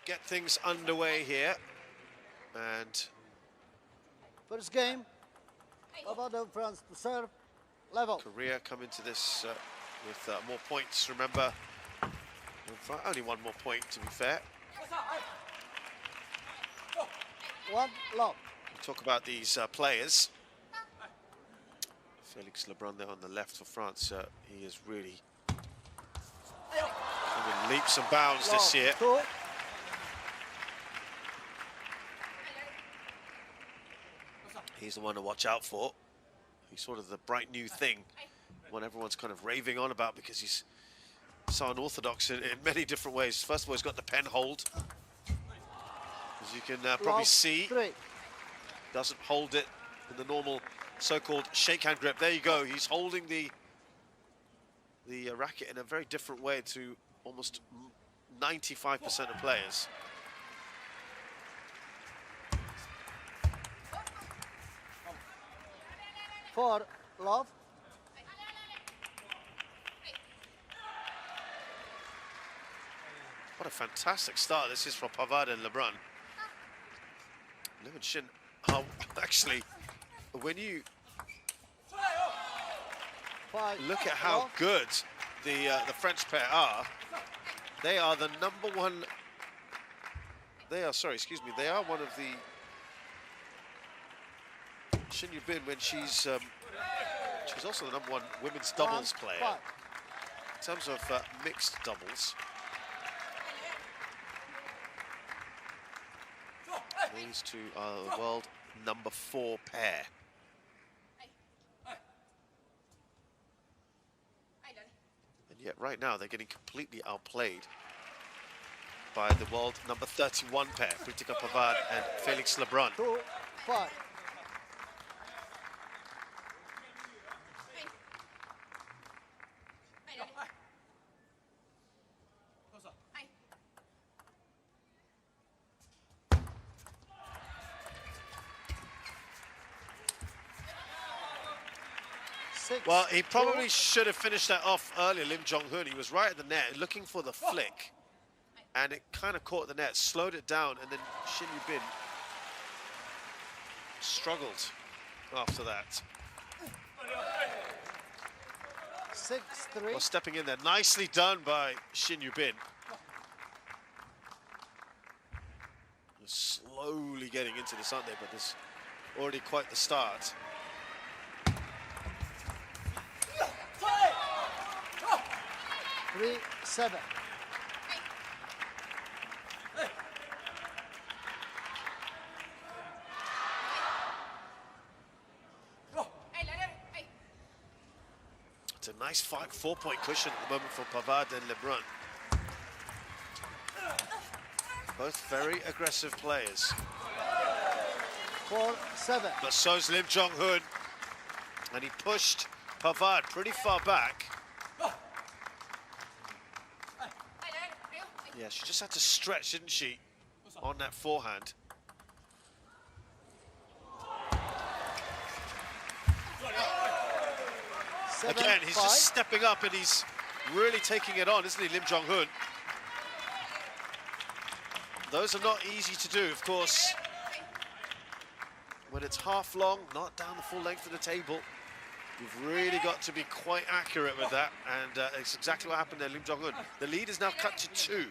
get things underway here. And first game, Pavade France to serve, level. Korea come into this with more points, remember. Only one more point, to be fair. One love. We'll talk about these players. F.Lebrun there on the left for France. He is really in leaps and bounds this year. Two. He's the one to watch out for. He's sort of the bright new thing, one everyone's kind of raving on about because he's so unorthodox in many different ways. First of all, he's got the pen hold. As you can probably see, doesn't hold it in the normal so-called shake hand grip. There you go, he's holding the racket in a very different way to almost 95% of players. For love. What a fantastic start this is for Pavade and Lebrun. Liu and Shin, actually, when you look at how good the French pair are, they are the number one. They are, sorry, excuse me, they are one of the Shin Bin when she's also the number one women's doubles player in terms of mixed doubles. These two are the world number 4 pair. And yet right now they're getting completely outplayed by the world number 31 pair, P.Pavade and F.Lebrun. 2-5. Well, he probably should have finished that off earlier, Jonghoon. He was right at the net, looking for the flick, and it kind of caught the net, slowed it down, and then Shin Bin struggled after that. 6-3. Well, stepping in there, nicely done by Shin Bin. Slowly getting into this, aren't they? But there's already quite the start. 3-7. It's a nice 4-point cushion at the moment for Pavade and Lebrun. Both very aggressive players. 4-7. But so's Jonghoon, and he pushed Pavade pretty far back. Yeah, she just had to stretch, didn't she, on that forehand. Again, he's just stepping up and he's really taking it on, isn't he, Jonghoon? Those are not easy to do, of course. When it's half long, not down the full length of the table, you've really got to be quite accurate with that, and it's exactly what happened there, Jonghoon. The lead is now cut to 2.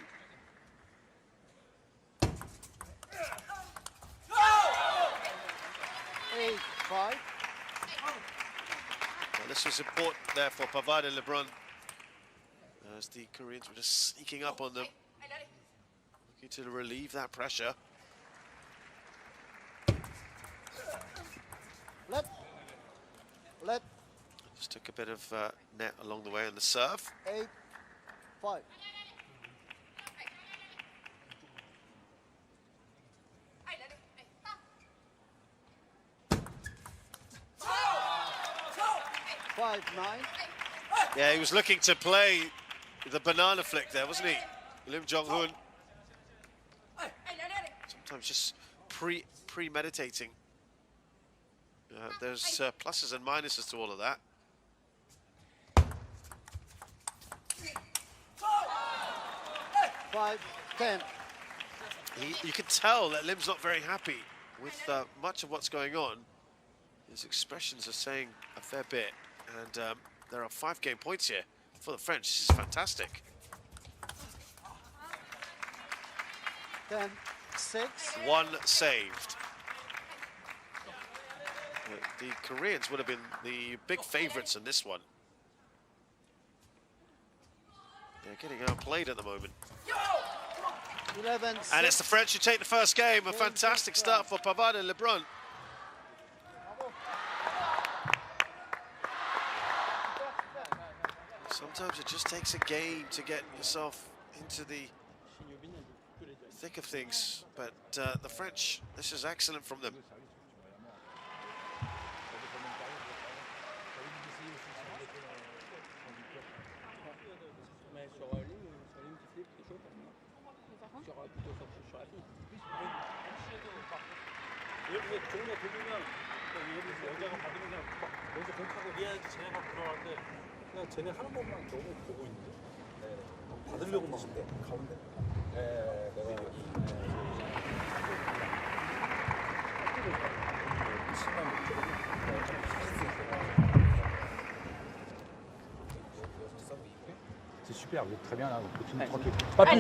Well, this was important there for Pavade and Lebrun, as the Koreans were just sneaking up on them, looking to relieve that pressure. Let. Just took a bit of net along the way on the serve. 8-5. Yeah, he was looking to play the banana flick there, wasn't he? Jonghoon. Sometimes just premeditating. There's pluses and minuses to all of that. 5-10. You can tell that Lim's not very happy with much of what's going on. His expressions are saying a fair bit, and there are 5 game points here for the French. This is fantastic. 10-6. 1 saved. The Koreans would have been the big favorites in this one. They're getting outplayed at the moment. 11-6. And it's the French who take the first game. A fantastic start for P.Pavade and F.Lebrun. Sometimes it just takes a game to get yourself into the thick of things, but the French, this is excellent from them. 그냥 쟤네 하는 것만 너무 보고 있는데 받으려고 막 가운데 내가 C'est super, vous êtes très bien là, vous continuez tranquille. Pas plus.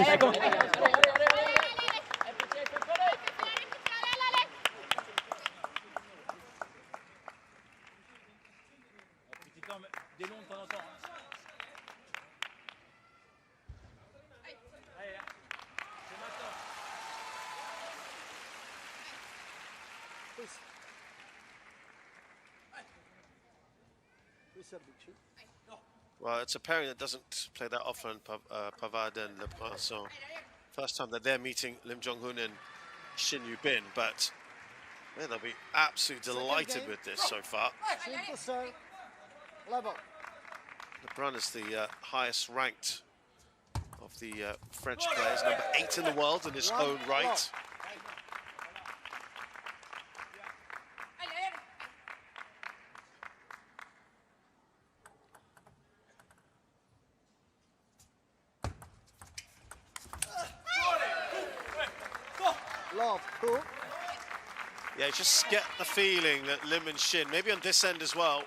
Des longs de temps en temps. Allez, c'est maintenant. Well, it's a pairing that doesn't play that often, P.Pavade and F.Lebrun. So, first time that they're meeting Lim Jonghoon and Shin Bin, but man, they'll be absolutely delighted with this so far. Level. F.Lebrun is the highest ranked of the French players, number 8 in the world in his own right. Love, cool. Yeah, you just get the feeling that Lim and Shin, maybe on this end as well.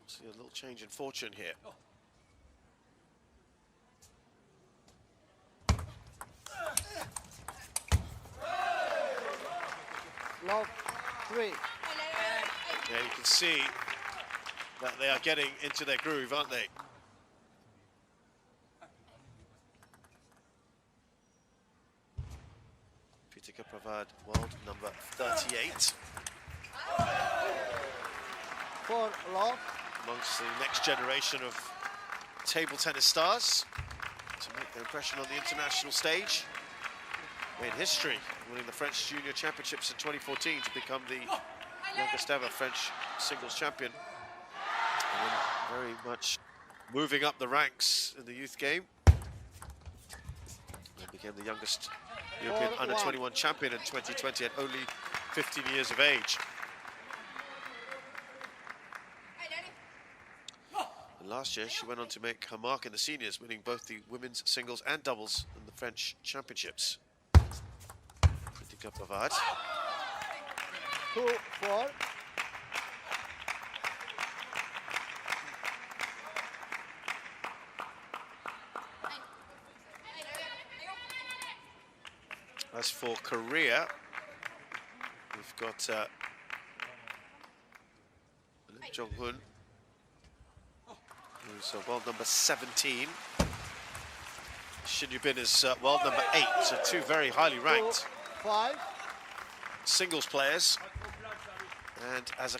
See a little change in fortune here. Love, 3. Yeah, you can see that they are getting into their groove, aren't they? P.Pavade, world number 38. For love. Amongst the next generation of table tennis stars to make their impression on the international stage. Made history, winning the French Junior Championships in 2014 to become the youngest ever French singles champion. And very much moving up the ranks in the youth game. And became the youngest European under-21 champion in 2020 at only 15 years of age. And last year, she went on to make her mark in the seniors, winning both the women's singles and doubles in the French championships. P.Pavade. 2-4. As for Korea, we've got Lim Jonghoon, who's world number 17. Shin Bin is world number 8, so 2 very highly ranked 5. singles players. And as a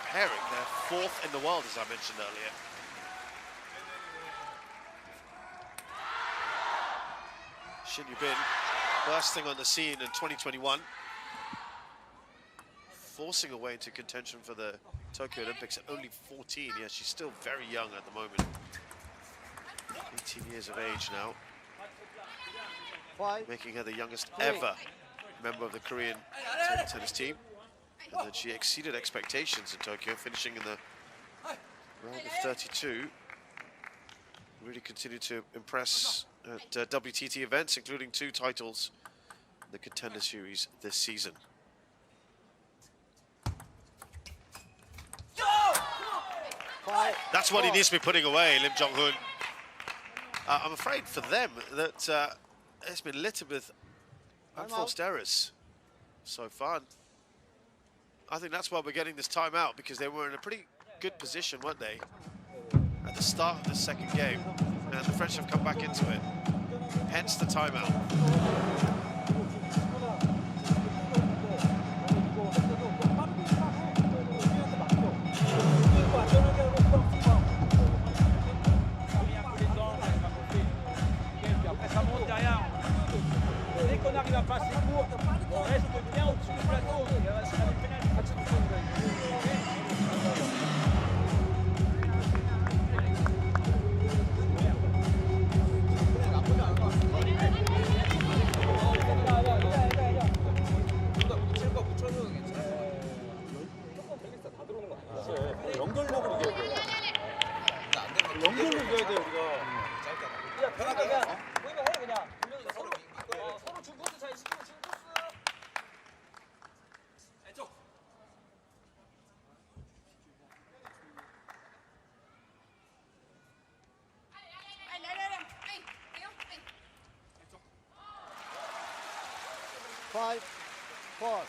pairing, they're 4th in the world, as I mentioned earlier. Shin Bin bursting on the scene in 2021, forcing her way into contention for the Tokyo Olympics at only 14. Yeah, she's still very young at the moment. 18 years of age now. 5. Making her the youngest ever member of the Korean table tennis team. And then she exceeded expectations in Tokyo, finishing in the round of 32. Really continued to impress at WTT events, including 2 titles in the Contender Series this season. That's what he needs to be putting away, Lim Jonghoon. I'm afraid for them that it's been littered with unforced errors so far. I think that's why we're getting this timeout, because they were in a pretty good position, weren't they, at the start of the second game, and the French have come back into it. Hence the timeout. Five, 4.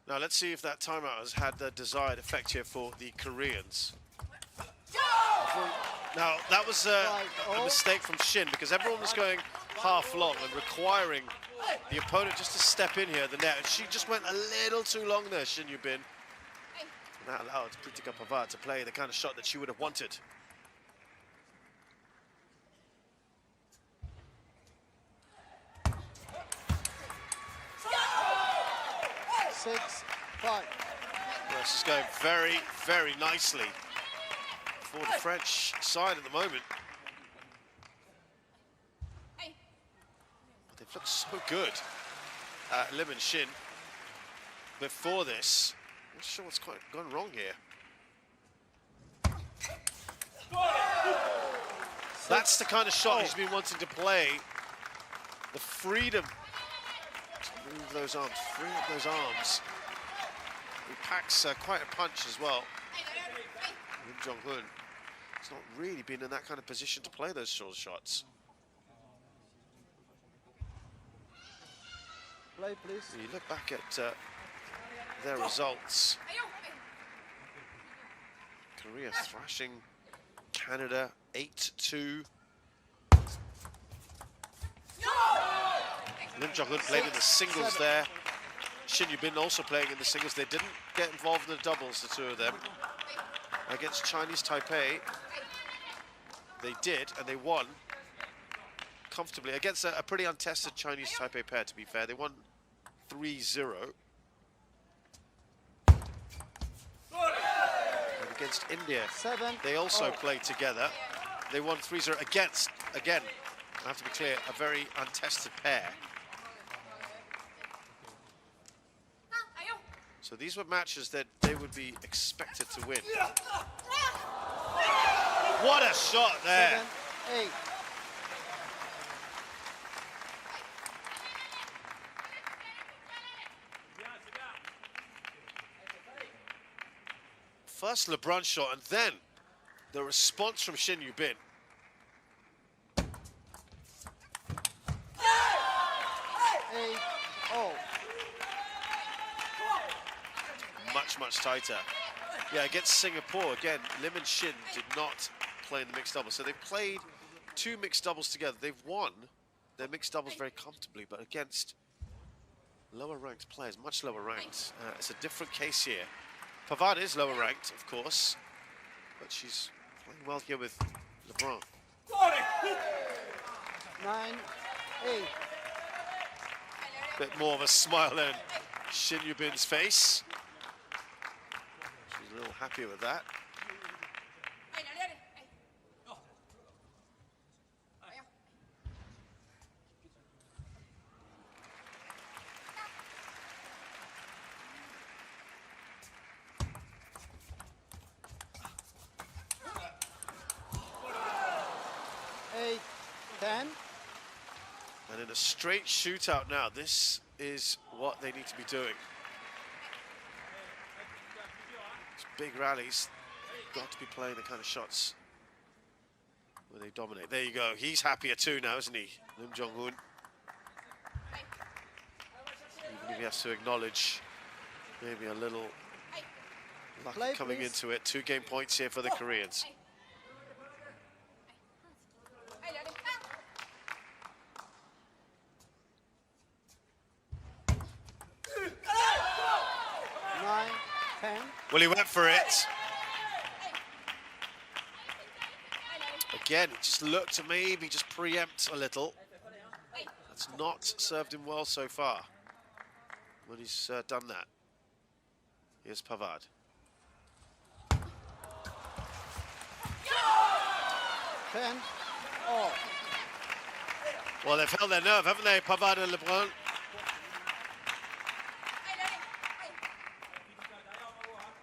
Now let's see if that timeout has had the desired effect here for the Koreans. Now that was a mistake from Shin, because everyone was going half long and requiring the opponent just to step in here at the net, and she just went a little too long there, Shin Yubin. And that allowed P.Pavade to play the kind of shot that she would have wanted. Six, 5. Well, this is going very, very nicely for the French side at the moment. They've looked so good, Lim and Shin, before this. I'm not sure what's quite gone wrong here. That's the kind of shot he's been wanting to play. The freedom to move those arms, free up those arms. He packs quite a punch as well. Lim Jonghoon has not really been in that kind of position to play those short shots. Play, please. You look back at their results. Korea thrashing Canada 8-2. Lim Jonghoon played in the singles there. Shin Yubin also playing in the singles. They didn't get involved in the doubles, the two of them. Against Chinese Taipei, they did, and they won comfortably against a pretty untested Chinese Taipei pair, to be fair. They won 3-0. And against India, they also played together. They won 3-0 against, again, I have to be clear, a very untested pair. So these were matches that they would be expected to win. What a shot there! 7, 8. First LeBrun shot, and then the response from Shin Yubin. Much tighter. Yeah, against Singapore, again, Lim and Shin did not play in the mixed doubles. So they've played 2 mixed doubles together. They've won their mixed doubles very comfortably, but against lower ranked players, much lower ranked. It's a different case here. Pavade is lower ranked, of course, but she's playing well here with LeBrun. 9, 8. Bit more of a smile in Shin Yubin's face. She's a little happier with that. a straight shootout now. This is what they need to be doing. These big rallies, got to be playing the kind of shots where they dominate. There you go. He's happier too now, isn't he? Lim Jonghoon. Even if he has to acknowledge maybe a little luck coming into it. 2 game points here for the Koreans. Well, he went for it. Again, it just looked to maybe just preempt a little. That's not served him well so far when he's done that. Here's Pavade. Well, they've held their nerve, haven't they, Pavade and Lebrun?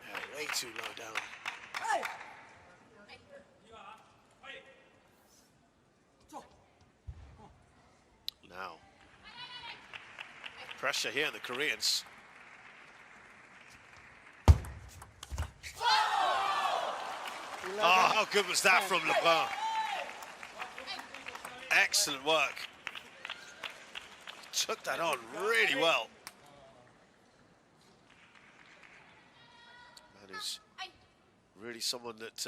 Yeah, way too low down. Now, pressure here in the Koreans. Oh, how good was that from Lebrun? Excellent work. Took that on really well. Man is really someone that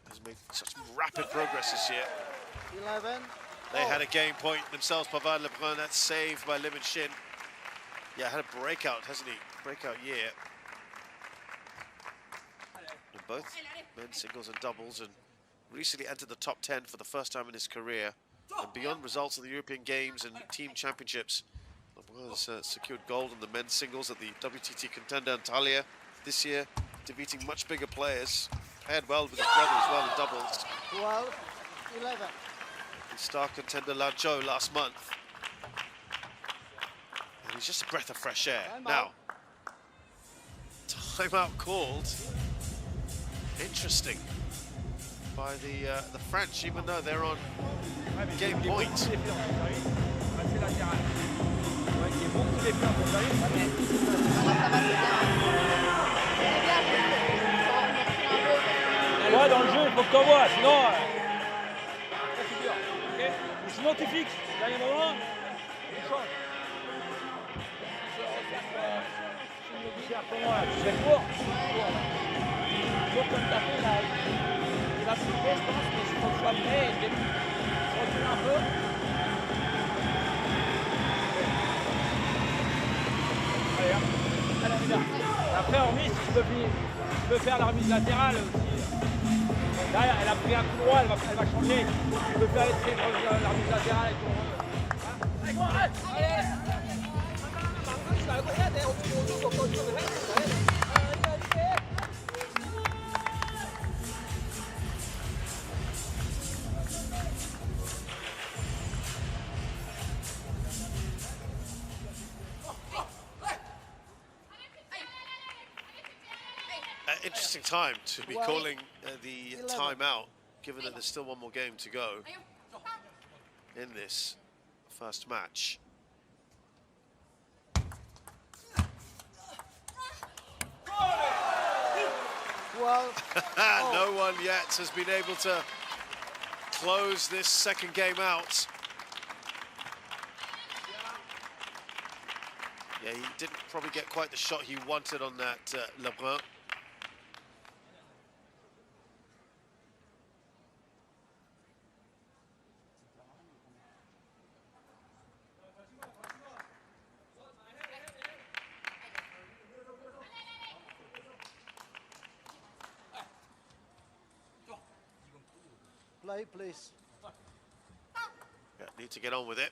has made such rapid progress this year. 11. They had a game point themselves, Pavade, Lebrun. That's saved by Lim and Shin. Yeah, had a breakout, hasn't he? Breakout year. In both men's singles and doubles, and recently entered the top 10 for the first time in his career. And beyond results of the European Games and team championships, Lebrun has secured gold in the men's singles at the WTT contender Antalya this year, defeating much bigger players. Paired well with his brother as well in doubles. 12, 11. Star contender Lanzhou last month. And he's just a breath of fresh air. Now, timeout called. Interesting. By the French, even though they're on game point. Ouais, dans le jeu, il faut que t'envoies, sinon... Sinon tu fixes, dernier moment, tu changes. Après moi, tu fais le court. Comme t'as fait là, il va soulever, je pense, mais il faut que je sois prêt et je recule un peu. Allez, hop. Après, en remise, tu peux faire la remise latérale aussi. Derrière, elle a pris un coup droit, elle va changer. Tu peux faire la remise latérale avec ton... Interesting time to be calling the timeout, given that there's still one more game to go in this first match. Well, no one yet has been able to close this second game out. Yeah, he didn't probably get quite the shot he wanted on that Lebrun. play, please. Yeah, need to get on with it.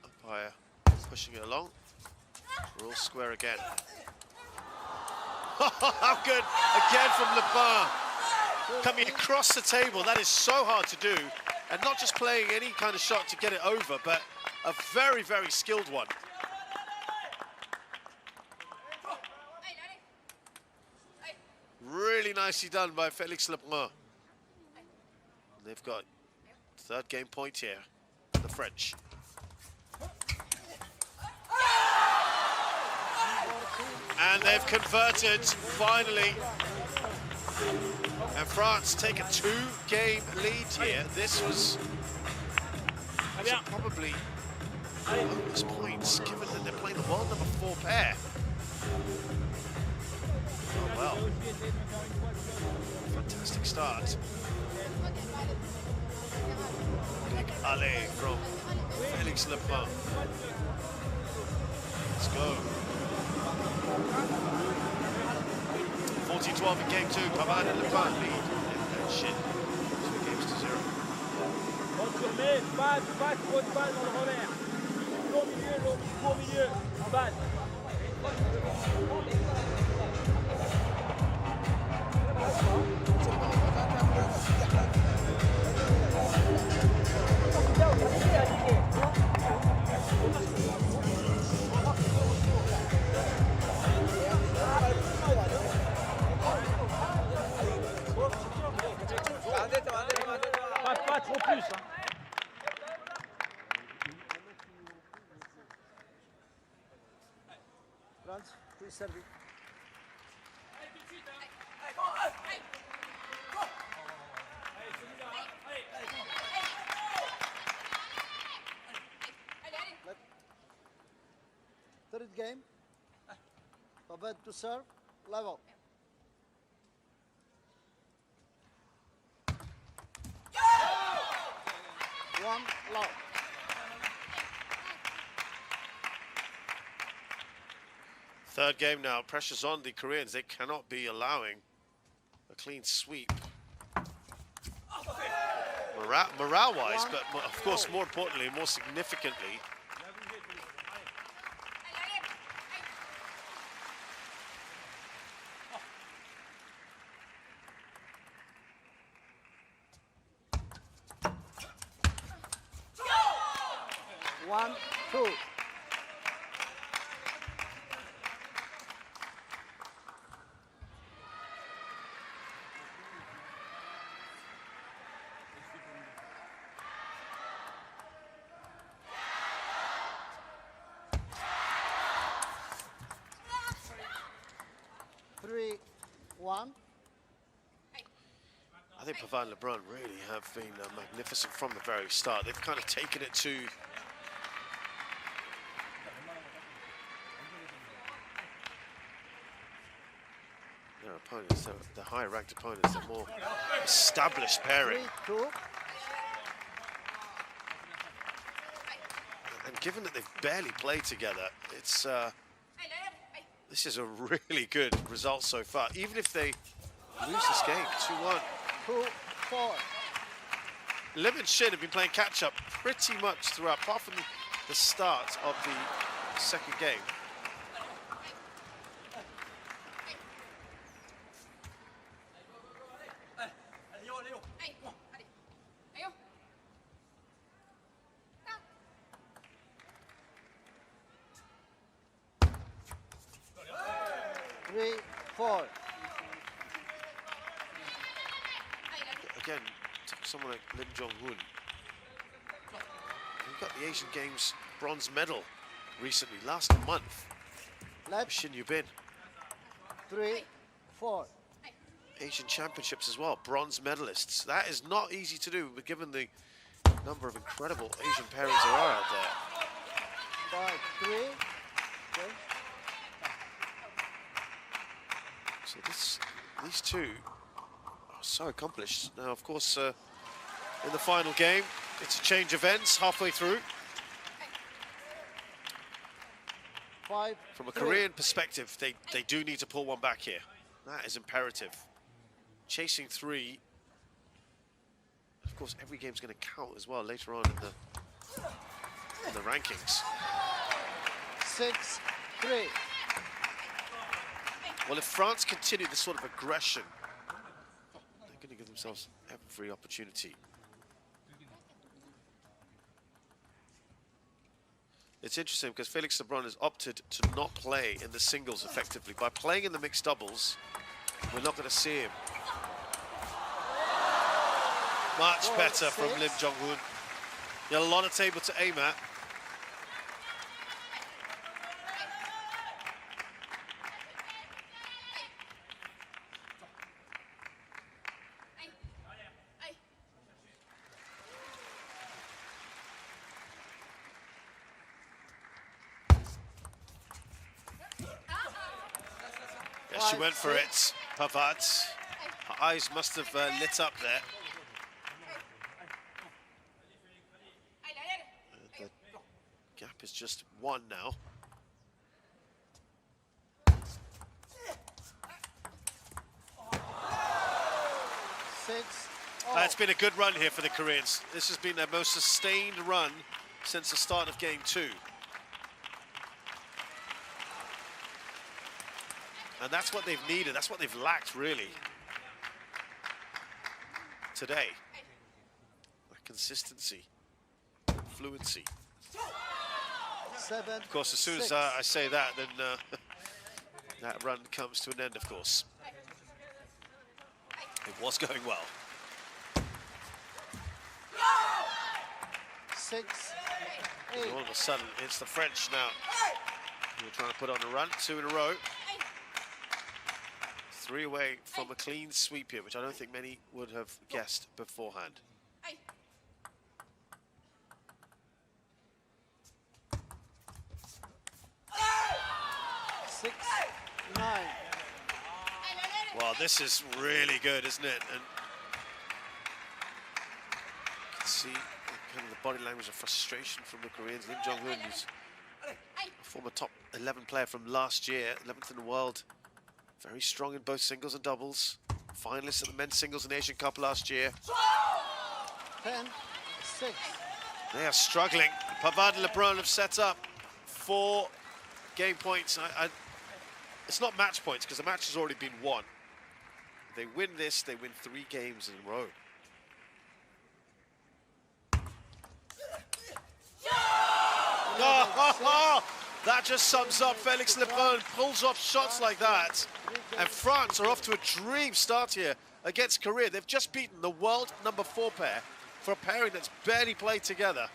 Umpire pushing it along. We're all square again. How good again from Lebrun. Coming across the table, that is so hard to do. And not just playing any kind of shot to get it over, but a very, very skilled one. Really nicely done by F.Lebrun. They've got third game point here, the French. And they've converted, finally. And France take a 2-game lead here. This was probably bonus points, given that they're playing the world number 4 pair. Oh, well. Fantastic start. Big alley from F.Lebrun. Let's go. 14-12 in game 2. P.Pavade and Lebrun lead. And Shin. 2 games to 0. Pas trop de balles dans le revers. Court milieu, en base. Pas trop plus. Hein. France, please serve it. Third game. Pavade to serve. Level. One low. Third game now. Pressure's on the Koreans. They cannot be allowing a clean sweep. Morale-wise, but of course, more importantly, more significantly, One, two. Three, one. I think P.Pavade and Lebrun really have been magnificent from the very start. They've kind of taken it to their opponents, the higher ranked opponents, the more established pairing. 3-2. And given that they've barely played together, it's this is a really good result so far. Even if they lose this game, 2-1. 2-4. Lim and Shin have been playing catch-up pretty much throughout, apart from the start of the second game. Again, someone like Jonghoon. He got the Asian Games bronze medal recently, last month. Shin Yubin. 3-4. Asian Championships as well, bronze medalists. That is not easy to do, but given the number of incredible Asian pairings there are out there. 5-3. Okay. So these two are so accomplished. Now, of course, in the final game, it's a change of ends halfway through. 5-3. From a Korean perspective, they do need to pull one back here. That is imperative. Chasing 3. Of course, every game's going to count as well later on in the rankings. 6-3. Well, if France continue this sort of aggression, they're going to give themselves every opportunity. It's interesting because F.Lebrun has opted to not play in the singles effectively. By playing in the mixed doubles, we're not going to see him. Much better from Lim Jonghoon. He had a lot of table to aim at. She went for it, Pavade. Her eyes must have lit up there. The gap is just 1 now. It's been a good run here for the Koreans. This has been their most sustained run since the start of game 2. And that's what they've needed, that's what they've lacked really today. Consistency, fluency. Of course, as soon as I say that, then that run comes to an end, of course. It was going well. 6, 8. And all of a sudden, it's the French now who are trying to put on a run. 2 in a row. 3 away from a clean sweep here, which I don't think many would have guessed beforehand. Well, this is really good, isn't it? And you can see kind of the body language of frustration from the Koreans. Jonghoon, who's a former top 11 player from last year, 11th in the world. Very strong in both singles and doubles. Finalist at the men's singles and Asian Cup last year. 10, 6. They are struggling. P.Pavade and F.Lebrun have set up 4 game points. It's not match points because the match has already been won. If they win this, they win 3 games in a row. That just sums up F.Lebrun, pulls off shots like that. And France are off to a dream start here against Korea. They've just beaten the world #4 pair for a pairing that's barely played together.